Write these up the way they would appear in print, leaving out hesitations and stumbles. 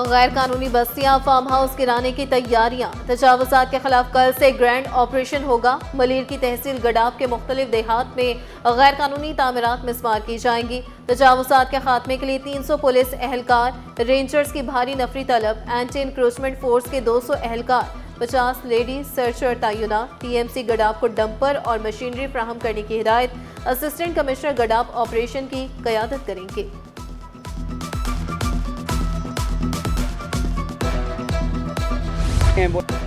गैर कानूनी बस्तियां, फार्म हाउस गिराने की तैयारियां। तजावुजात के खिलाफ कल से ग्रैंड ऑपरेशन होगा। मलीर की तहसील गडाब के मुख्तलिफ देहात में गैर कानूनी तामीरात मिसमार की जाएंगी। तजावुजात के खात्मे के लिए 300 पुलिस एहलकार, रेंजर्स की भारी नफरी तलब, एंटी इंक्रोचमेंट फोर्स के 200 एहलकार, 50 लेडीज सर्चर तैनात। TMC गडाब को डंपर और मशीनरी फ्राहम करने की हिदायत। असिस्टेंट कमिश्नर गडाब ऑपरेशन की क़यादत करेंगे।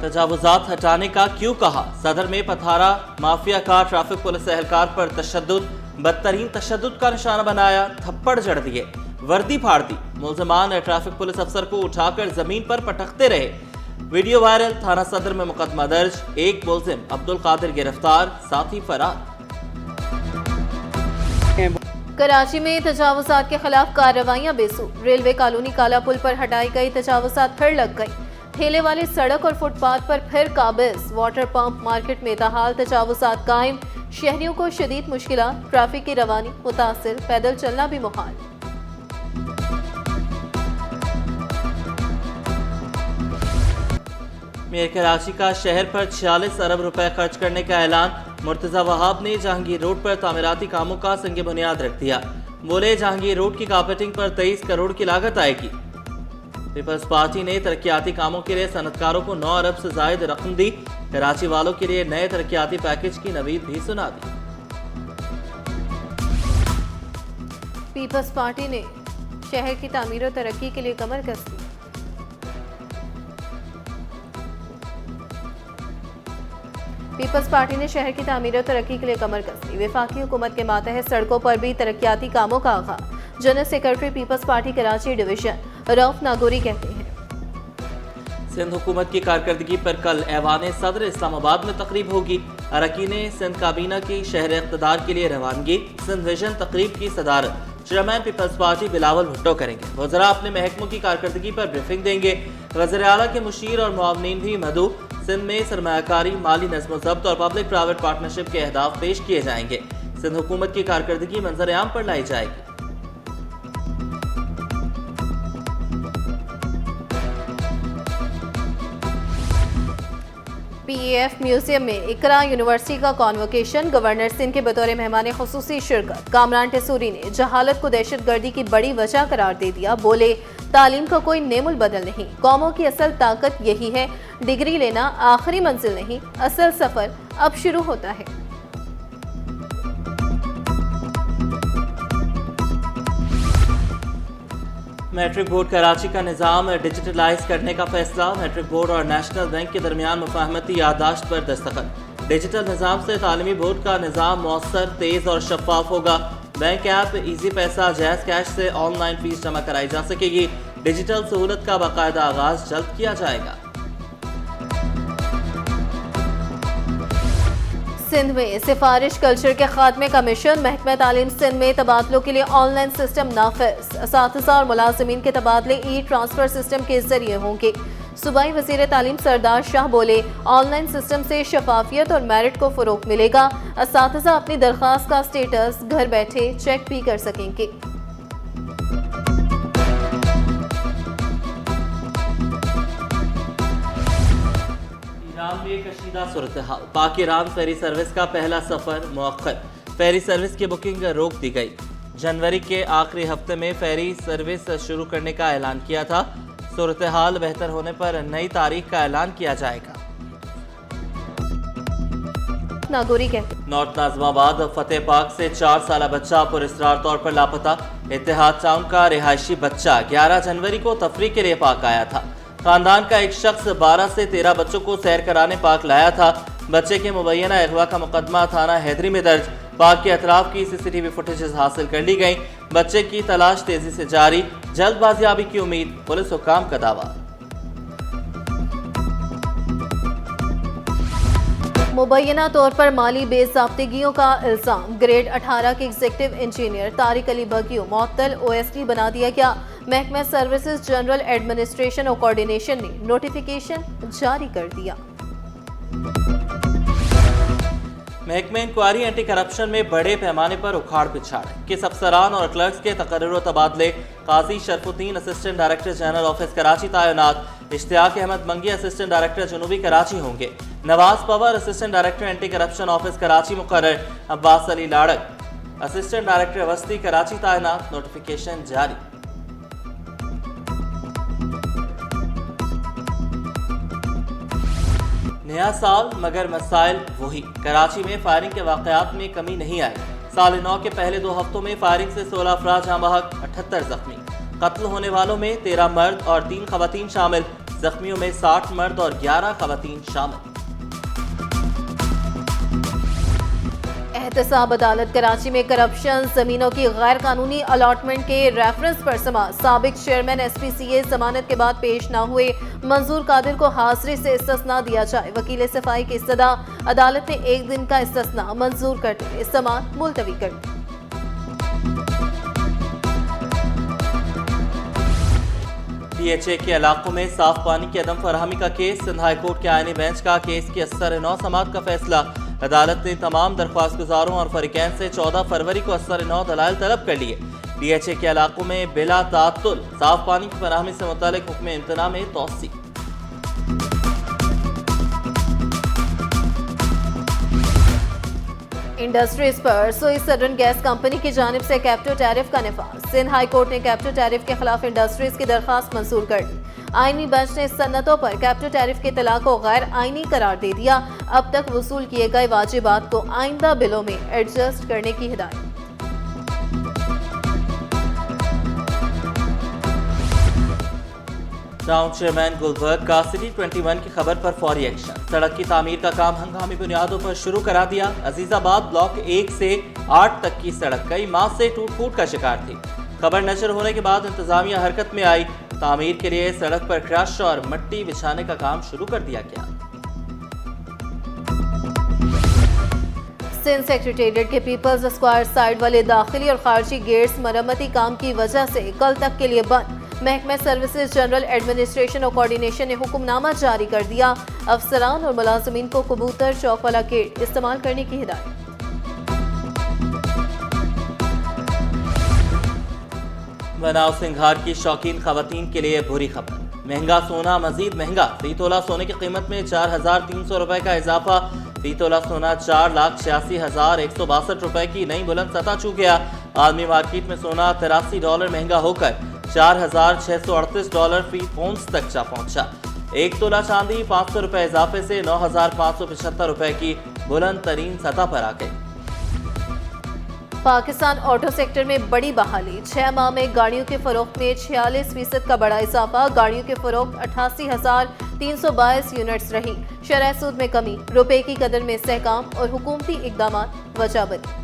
तजावुजात हटाने का क्यों कहा? सदर में पथारा माफिया का ट्रैफिक पुलिस एहलकार पर तशद्दुद, बदतरीन तशद्दुद का निशाना बनाया, थप्पड़ जड़ दिए, वर्दी फाड़ दी। मुल्ज़िमान ट्रैफिक पुलिस अफसर को उठाकर जमीन पर पटकते रहे। Video viral. थाना सदर में मुकदमा दर्ज। एक मुल्ज़िम अब्दुल कादिर गिरफ्तार, साथी फरार। कराची में तजावुजात के खिलाफ कार्रवाइयां बेसू। रेलवे कॉलोनी काला पुल पर हटाई गई तजावुजात फिर लग गई। ठेले वाले सड़क और फुटपाथ पर फिर काबिज। वाटर पंप मार्केट में ताहाल तजावुजात कायम। शहरियों को शदीद मुश्किलात। ट्रैफिक की रवानी मुतासिर, पैदल चलना भी मुहाल। मेयर कराची का शहर पर 46 अरब रुपए खर्च करने का ऐलान। मुर्तजा वहाब ने जहांगीर रोड पर तामीराती कामों का संग बुनियाद रख दिया। बोले जहांगीर रोड की कारपेटिंग पर 23 करोड़ की लागत आएगी। पीपल्स पार्टी ने तरक्याती कामों के लिए सनतकारों को 9 अरब से जायद रकम दी। कराची वालों के लिए नए तरक्याती पैकेज की नवीद भी सुना दी। पीपल्स पार्टी ने शहर की तामीर और तरक्की के लिए कमर कस दी। पीपल्स पार्टी ने शहर की तामीर और तरक्की के लिए कमर कस दी। वफाकी हुकूमत के मातहत सड़कों पर भी तरक्याती कामों का आगाज। General secretary People's Party Karachi division Rauf Nagori कहते हैं, सिंध हुकूमत की कारकर्दगी पर कल ऐवान सदर इस्लामाबाद में तकरीब होगी। अरकान सिंध काबीना की शहर इक़्तिदार के लिए रवानगी। सिंध विजन तकरीब की सदारत chairman People's Party Bilawal Bhutto करेंगे। वज़रा अपने महकमों की कारकर्दगी पर ब्रीफिंग देंगे। वज़ीर आला के मुशीर और मुआवनीन भी मदऊ। सिंध में सरमायाकारी, माली नज़्म ज़ब्त और पब्लिक प्राइवेट पार्टनरशिप के अहदाफ पेश किए जाएंगे। सिंध हुकूमत की कारकर्दगी मंजर आम पर लाई जाएगी। PAF म्यूजियम में इकरा यूनिवर्सिटी का कॉन्वोकेशन। गवर्नर सिंध के बतौर मेहमान खुसूसी शिरकत। कामरान टेसूरी ने जहालत को दहशतगर्दी की बड़ी वजह करार दे दिया। बोले तालीम का कोई नेमुल बदल नहीं, कौमों की असल ताकत यही है। डिग्री लेना आखिरी मंजिल नहीं, असल सफर अब शुरू होता है। मैट्रिक बोर्ड कराची का निज़ाम डिजिटलाइज करने का फैसला। मैट्रिक बोर्ड और नेशनल बैंक के दरमियान मुफाहमती याददाश्त पर दस्तखत। डिजिटल निज़ाम से तालीमी बोर्ड का निज़ाम मौसर, तेज़ और शफाफ होगा। बैंक ऐप इजी पैसा, जैज़ कैश से ऑनलाइन फीस जमा कराई जा सकेगी। डिजिटल सहूलत का बाकायदा आगाज जल्द किया जाएगा। सिंध में सिफारिश कल्चर के खात्मे का मिशन। महकमा तालीम सिंध में तबादलों के लिए ऑनलाइन सिस्टम नाफिज। असातिज़ा और मुलाजिमीन के तबादले ट्रांसफर सिस्टम के जरिए होंगे। सूबाई वज़ीर तालीम सरदार शाह बोले ऑनलाइन सिस्टम से शफाफियत और मेरिट को फ़रोग़ मिलेगा। असातिज़ा अपनी दरख्वास्त का स्टेटस घर बैठे चेक भी कर सकेंगे। ईरान में कशीदा सूरत हाल। पाक ईरान फेरी सर्विस का पहला सफर मुअक्कद। फेरी सर्विस की बुकिंग रोक दी गई। जनवरी के आखिरी हफ्ते में फेरी सर्विस शुरू करने का ऐलान किया था। सूरत हाल बेहतर होने पर नई तारीख का ऐलान किया जाएगा। नागौरी कहते नॉर्थ नाज़िमाबाद फतेह पाक से 4 साल बच्चा पुरस्रार तौर पर लापता। इत्तेहाद टाउन का रिहायशी बच्चा 11 जनवरी को तफरीह के लिए पाक आया था। खानदान का एक शख्स 12 से 13 बच्चों को सैर कराने पाक लाया था। बच्चे के मुबैना अगवा का मुकदमा थाना हैदरी में दर्ज। पाक के अतराफ की CCTV फुटेजेस हासिल कर ली गई। बच्चे की तलाश तेजी से जारी। जल्द बाजियाबी की उम्मीद, पुलिस हुक्काम का दावा। मुबैना तौर पर माली बेज़ाब्तिगियों का इल्जाम। ग्रेड 18 के एग्जीक्यूटिव इंजीनियर तारिक अली बगियो मुअत्तल। OSD बना दिया गया। महकमा सर्विसेज जनरल एडमिनिस्ट्रेशन और कोऑर्डिनेशन ने नोटिफिकेशन जारी कर दिया। महकमे इंक्वायरी एंटी करप्शन में बड़े पैमाने पर उखाड़ पिछाड़, किस अफसरान और क्लर्क्स के तकर्रुर तबादले, Qazi Sharfuddin assistant director general office Karachi तैनात, इश्तियाक अहमद मंगी असिस्टेंट डायरेक्टर जनूबी कराची होंगे, Nawaz Pawar assistant director anti corruption office Karachi मुकर्रर, अब्बास अली लाड़क असिस्टेंट डायरेक्टर वस्ती कराची तैनात, नोटिफिकेशन जारी। नया साल मगर मसाइल वही, कराची में फायरिंग के वाकयात में कमी नहीं आई। साल नौ के पहले 2 हफ्तों में फायरिंग से 16 अफराद जाँ बहक, 78 जख्मी। कत्ल होने वालों में 13 मर्द और 3 खवातीन शामिल, जख्मियों में 60 मर्द और 11 खवातीन शामिल। एहतसाब अदालत कराची में करप्शन, जमीनों की गैर कानूनी अलॉटमेंट के रेफरेंस पर समाअत, साबिक चेयरमैन SPCA जमानत के बाद पेश न हुए, मंजूर कादिर को हाजिरी से इस्तिस्ना दिया जाए। वकील सफाई की इस्तदा, अदालत ने 1 दिन का इस्तिस्ना मंजूर करते हुए समाअत मुलतवी कर दी। DHA के इलाकों में साफ पानी की अदम फराहमी का केस, सिंध हाई कोर्ट के आईनी बेंच का केस की असर नौ समाअत का फैसला। अदालत ने तमाम दरख्वास्त गुजारों और फरीकैन से 14 फरवरी को असर नौ दलाइल तलब कर लिए। DHA के इलाकों में बिला तातुल साफ पानी की फराहमी से मुतालिक हुक्म इम्तना में तौसी। इंडस्ट्रीज पर सुई सदर्न गैस कंपनी की जानिब से कैप्टो टैरिफ का निफाज, सिंध हाई कोर्ट ने कैप्टो टैरिफ के खिलाफ इंडस्ट्रीज की दरखास्त मंजूर कर दी। आईनी बेंच ने सन्नतों पर कैप्टो टैरिफ के तलाक को गैर आईनी करार दे दिया। अब तक वसूल किए गए वाजिबात को आइंदा बिलों में एडजस्ट करने की हिदायत। टाउन चेयरमैन गुलबर्ग का सिटी 21 की खबर पर फौरी एक्शन, सड़क की तामीर का काम हंगामी बुनियादों पर शुरू करा दिया। अजीजाबाद ब्लॉक 1 से 8 तक की सड़क कई माह से टूट फूट का शिकार थी। खबर नशर होने के बाद इंतजामिया हरकत में आई, तामीर के लिए सड़क पर क्रश और मिट्टी बिछाने का काम शुरू कर दिया गया। सिंध सेक्रेटेरिएट के पीपल्स स्क्वायर साइड वाले दाखिली और खारजी गेट्स मरम्मती काम की वजह से कल तक के लिए बंद। महकमा सर्विसेज जनरल एडमिनिस्ट्रेशन और कोऑर्डिनेशन ने हुक्मनामा जारी कर दिया। अफसरान और मुलाजमीन को कबूतर चौक वाला गेट इस्तेमाल करने की हिदायत। बनाव सिंघार की शौकीन खवातीन के लिए बुरी खबर, महंगा सोना मजीद महंगा। फी तोला सोने की कीमत में 4,300 रुपए का इजाफा। फी तोला सोना 4,86,162 रुपए की नई बुलंद सतह छू गया। आलमी मार्केट में सोना $83 महंगा होकर $4,638 फी औंस तक जा पहुंचा। 1 तोला चांदी 500 रुपए इजाफे से 9,575 रुपए की बुलंद तरीन सतह पर आ गई। पाकिस्तान ऑटो सेक्टर में बड़ी बहाली, 6 माह में गाड़ियों के फरोख्त में 46% का बड़ा इजाफा। गाड़ियों के फरोख्त 88,322 यूनिट्स रही। शरह सूद में कमी, रुपए की कदर में इस्तेहकाम और हुकूमती इकदाम वजह बनी।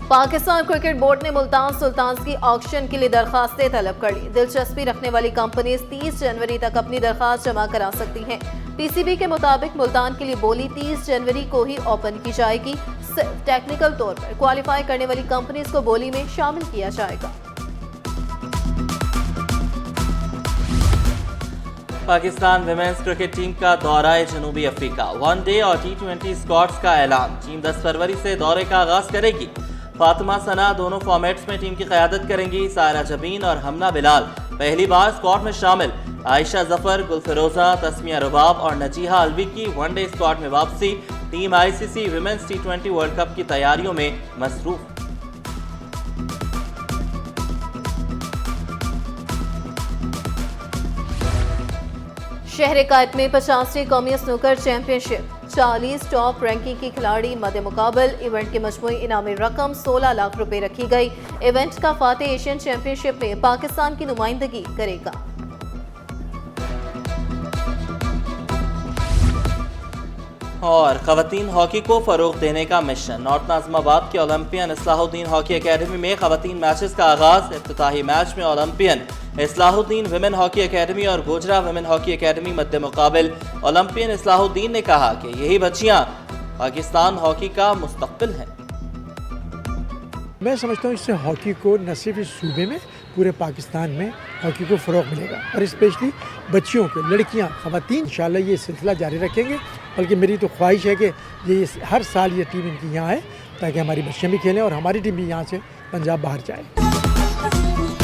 पाकिस्तान क्रिकेट बोर्ड ने मुल्तान सुल्तान्स की ऑक्शन के लिए दरखास्तें तलब कर ली। दिलचस्पी रखने वाली कंपनीज 30 जनवरी तक अपनी दरखास्त जमा करा सकती हैं। PCB के मुताबिक मुल्तान के लिए बोली 30 जनवरी को ही ओपन की जाएगी। सिर्फ टेक्निकल तौर पर क्वालिफाई करने वाली कंपनीज को बोली में शामिल किया जाएगा। पाकिस्तान विमेंस क्रिकेट टीम का दौरा जनूबी अफ्रीका, वनडे और T20 स्क्वाड्स का ऐलान। टीम 10 फरवरी से दौरे का आगाज करेगी। फातिमा सना दोनों फॉर्मेट्स में टीम की क़यादत करेंगी। सायरा जबीन और हमना बिलाल पहली बार स्क्वाड में शामिल। आयशा जफर, गुलफिरोजा, तस्मिया रुबाब और नजीहा अलवी की वनडे स्क्वाड में वापसी। Team ICC women's T20 world cup की तैयारियों में मसरूफ। शहर कायद में 50वीं कौमी स्नूकर चैंपियनशिप, 40 टॉप रैंकिंग की खिलाड़ी मद मुकाबल। इवेंट की मजमूई इनामी रकम 16 लाख रुपए रखी गई। इवेंट का फातेह एशियन चैंपियनशिप में पाकिस्तान की नुमाइंदगी करेगा। और खवातीन हॉकी को फरोग देने का मिशन, नॉर्थ नाज़िमाबाद के ओलंपियन इस्लाहुद्दीन हॉकी एकेडमी में खवातीन मैचेस का आगाज। इफ्तिताही मैच में Olympian Islahuddin women hockey academy और गोजरा विमेन हॉकी एकेडमी मध्य मुकाबिल। ओलंपियन इस्लाहुद्दीन ने कहा कि यही बच्चियां पाकिस्तान हॉकी का मुस्तकबिल हैं। मैं समझता हूँ इससे हॉकी को न सिर्फ इस सूबे में, पूरे पाकिस्तान में हॉकी को फ़रोग़ मिलेगा और स्पेशली बच्चियों को, लड़कियाँ, ख़वातीन। इंशाल्लाह ये सिलसिला जारी रखेंगे बल्कि मेरी तो ख्वाहिश है कि ये हर साल ये टीम इनकी यहाँ आए ताकि हमारी बच्चियाँ भी खेलें और हमारी टीम भी यहाँ से पंजाब बाहर जाए।